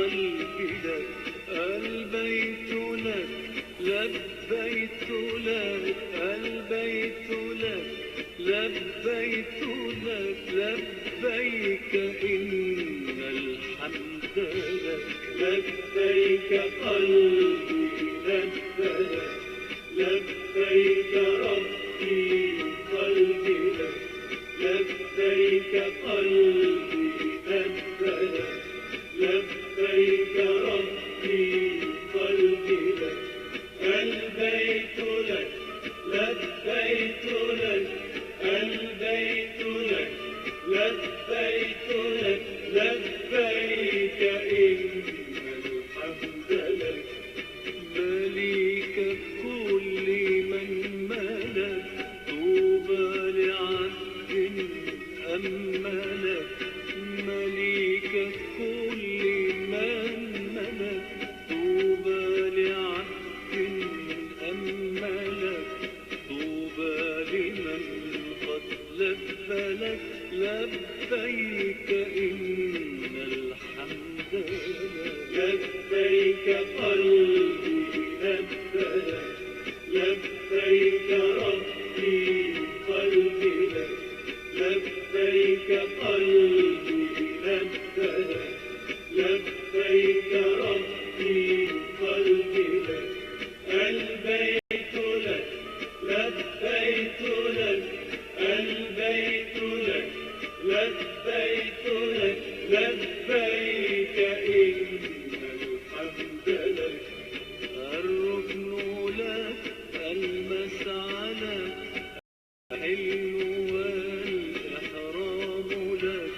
قلبي لك، البيت لك، لبيت لك، البيت لك، لبيت لك، لبيك إن الحمد لك. لبيك قلبي لبيك، لبيك ربي قلبي لك، لبيك قلبي لبيك، لبيك ربي قلبي لك. البيت لك، لبيت لك، البيت لك، لبيت لك، لبيك إن الحمد لك. مليك كل من ملك، طوبى لعبد أملك. مليك كل من ملك، طوبى لعبد أملك. طوبى لمن قد لبى لك، لبيك إن الحمد لك. لبيك قلبي لبيك، لبيك ربي قلبي لك، لبيك قلبي لبيك، لبيك ربي قلبي لك. البيت لك، لبيت لك، البيت لك، لبيت لك، لبيك إن الحمد لك. الركن لك، المسعى لك، الحل والإحرام لك.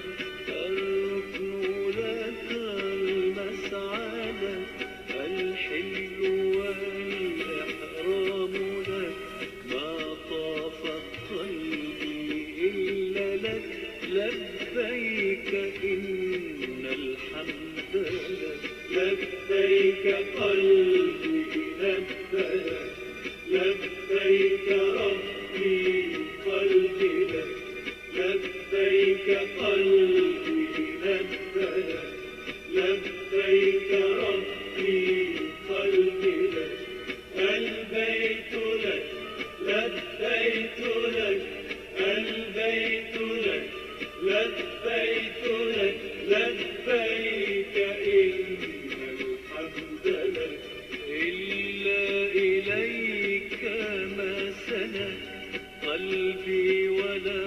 الركن لك، المسعى لك، الحل والإحرام لك. ما طاف قلبي إلا لك، لبيك إن الحمد لك. لبيك قلبي لبيك، لبيك ربي قلبي لك، لبيك قلبي لبيك، لبيك ربي قلبي لك. البيت لك، لبيت لك، البيت لك، لبيت لك، لبيك إن الحمد لك. إلا إليك ما سلك قلبي ولا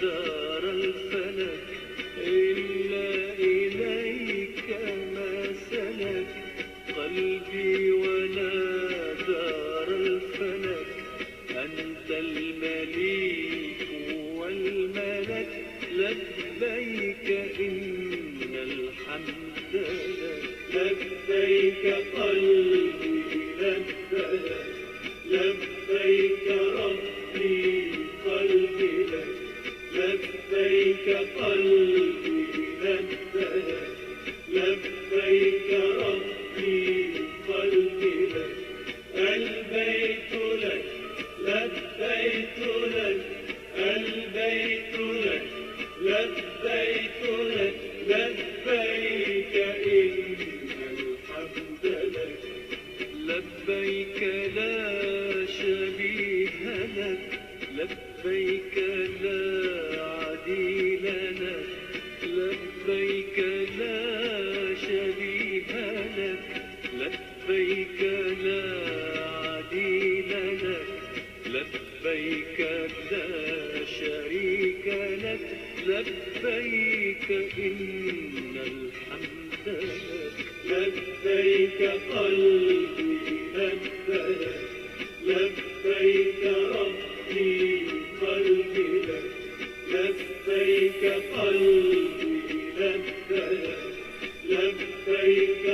دار الفلك. إلا إليك ما سلك قلبي ولا دار الفلك. أنت المليك والملك، لبيك إن الحمد لك. لبيك قلبي لبيك، لبيك ربي قلبي لك، لبيك قلبي لبيك، لبيك ربي قلبي لك. البيت لك، لبيت لك، البيت لك، لبيت لك، لبيك إن الحمد لك. لبيك لا شبيه لك، لبيك لا عديل لك. لبيك لا شبيه لك، لبيك لا عديل لك. لبيك لا شريك لك، لبيك إن الحمد لك. لبيك قلبي لبيك، لبيك ربي قلبي لك، لبيك قلبي لبيك، لبيك